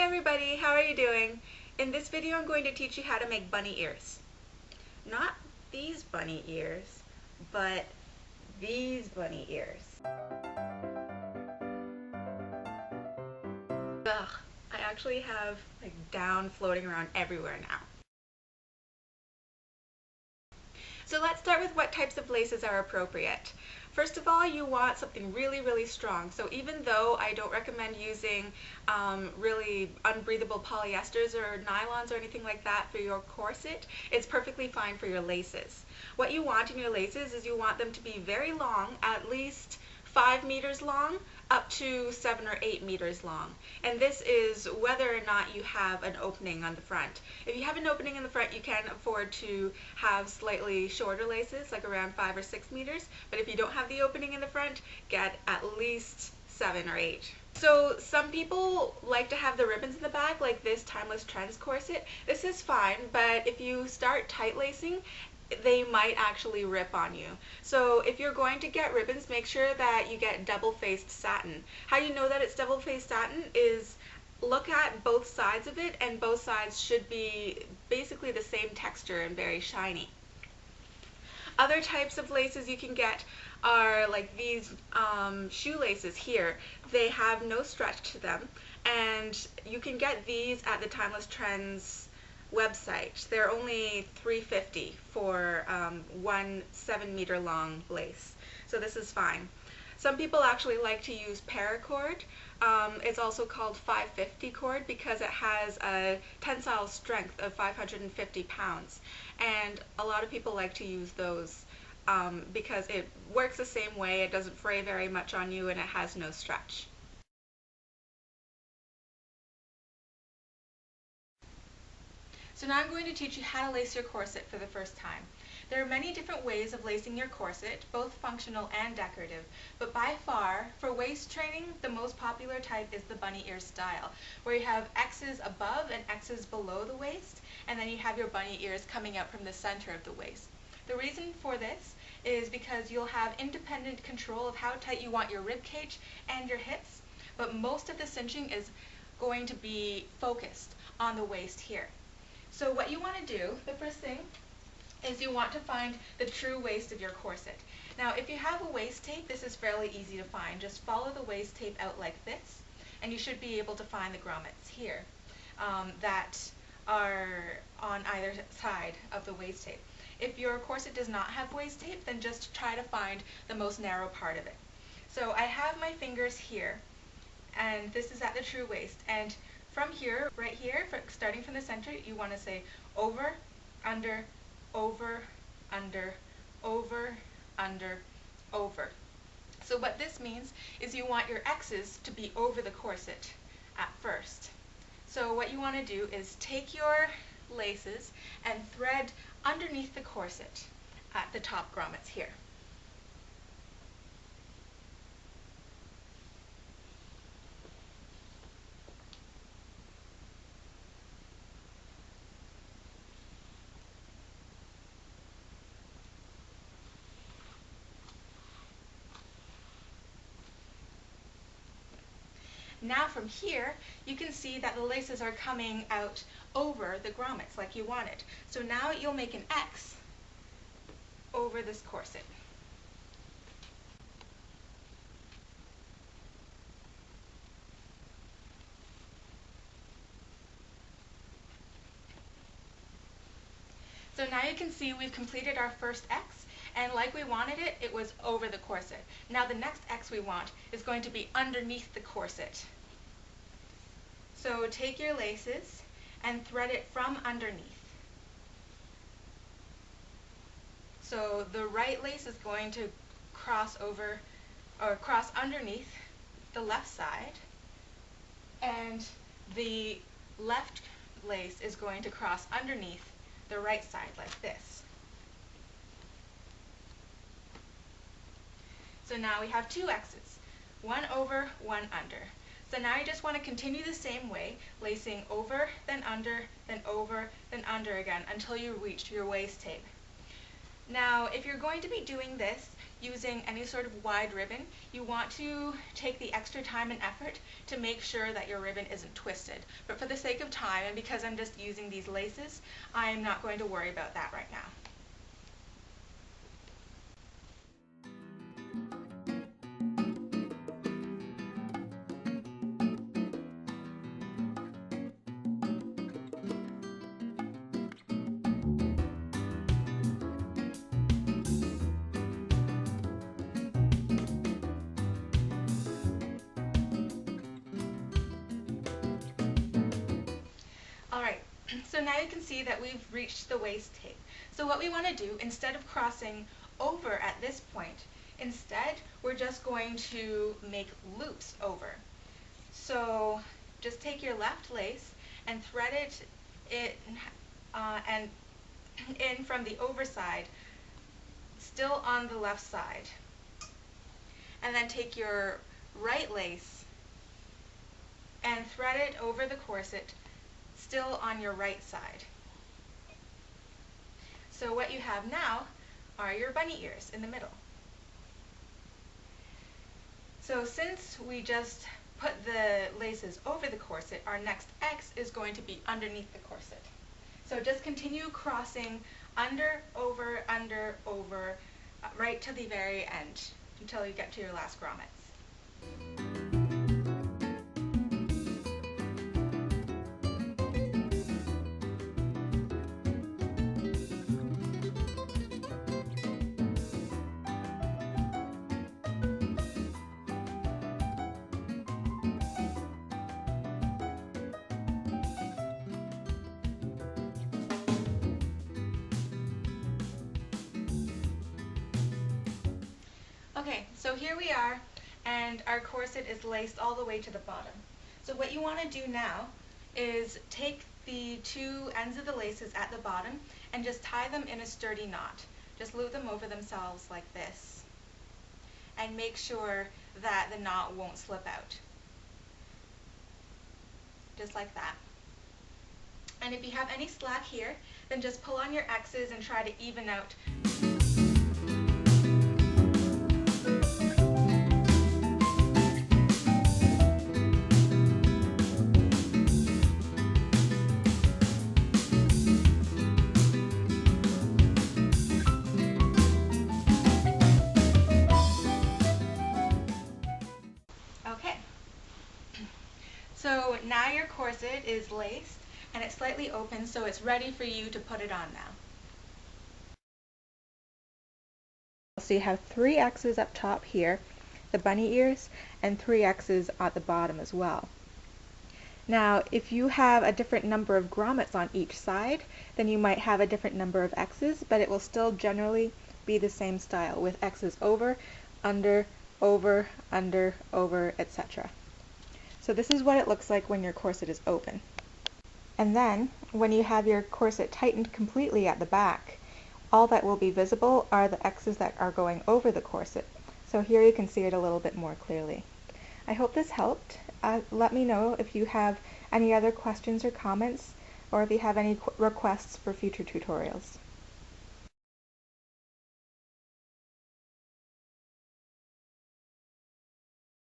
everybody, how are you doing? In this video I'm going to teach you how to make bunny ears. Not these bunny ears, but these bunny ears. Ugh, I actually have like down floating around everywhere now. So let's start with what types of laces are appropriate. First of all, you want something really strong. So even though I don't recommend using really unbreathable polyesters or nylons or anything like that for your corset, it's perfectly fine for your laces. What you want in your laces is you want them to be very long, at least 5 meters long, up to 7 or 8 meters long. And this is whether or not you have an opening on the front. If you have an opening in the front, you can afford to have slightly shorter laces, like around 5 or 6 meters. But if you don't have the opening in the front, get at least 7 or 8. So some people like to have the ribbons in the back, like this Timeless Trends corset. This is fine, but if you start tight lacing, they might actually rip on you. So if you're going to get ribbons, make sure that you get double-faced satin. How you know that it's double-faced satin is look at both sides of it, and both sides should be basically the same texture and very shiny. Other types of laces you can get are like these shoelaces here. They have no stretch to them, and you can get these at the Timeless Trends website. They're only $3.50 for one 7-meter long lace. So this is fine. Some people actually like to use paracord. It's also called 550 cord because it has a tensile strength of 550 pounds. And a lot of people like to use those because it works the same way, it doesn't fray very much on you, and it has no stretch. So now I'm going to teach you how to lace your corset for the first time. There are many different ways of lacing your corset, both functional and decorative, but by far, for waist training, the most popular type is the bunny ear style, where you have X's above and X's below the waist, and then you have your bunny ears coming out from the center of the waist. The reason for this is because you'll have independent control of how tight you want your ribcage and your hips, but most of the cinching is going to be focused on the waist here. So what you want to do, the first thing, is you want to find the true waist of your corset. Now if you have a waist tape, this is fairly easy to find. Just follow the waist tape out like this, and you should be able to find the grommets here that are on either side of the waist tape. If your corset does not have waist tape, then just try to find the most narrow part of it. So I have my fingers here, and this is at the true waist. And from here, right here, starting from the center, you want to say over, under, over, under, over, under, over. So what this means is you want your X's to be over the corset at first. So what you want to do is take your laces and thread underneath the corset at the top grommets here. Now from here, you can see that the laces are coming out over the grommets like you wanted. So now you'll make an X over this corset. So now you can see we've completed our first X, and like we wanted it, it was over the corset. Now the next X we want is going to be underneath the corset. So take your laces and thread it from underneath. So the right lace is going to cross over or cross underneath the left side, and the left lace is going to cross underneath the right side like this. So now we have two X's, one over, one under. So now you just want to continue the same way, lacing over, then under, then over, then under again until you reach your waist tape. Now if you're going to be doing this, using any sort of wide ribbon, you want to take the extra time and effort to make sure that your ribbon isn't twisted. But for the sake of time, and because I'm just using these laces, I'm not going to worry about that right now. Alright, so now you can see that we've reached the waist tape. So what we want to do, instead of crossing over at this point, instead we're just going to make loops over. So just take your left lace and thread it in from the overside, still on the left side. And then take your right lace and thread it over the corset, still on your right side. So what you have now are your bunny ears in the middle. So since we just put the laces over the corset, our next X is going to be underneath the corset. So just continue crossing under, over, right to the very end until you get to your last grommets. Okay, so here we are, and our corset is laced all the way to the bottom. So what you want to do now is take the two ends of the laces at the bottom and just tie them in a sturdy knot. Just loop them over themselves like this, and make sure that the knot won't slip out. Just like that. And if you have any slack here, then just pull on your X's and try to even out. So now your corset is laced and it's slightly open, so it's ready for you to put it on now. So you have 3 X's up top here, the bunny ears, and 3 X's at the bottom as well. Now if you have a different number of grommets on each side, then you might have a different number of X's, but it will still generally be the same style with X's over, under, etc. So this is what it looks like when your corset is open. And then, when you have your corset tightened completely at the back, all that will be visible are the X's that are going over the corset. So here you can see it a little bit more clearly. I hope this helped. Let me know if you have any other questions or comments, or if you have any requests for future tutorials.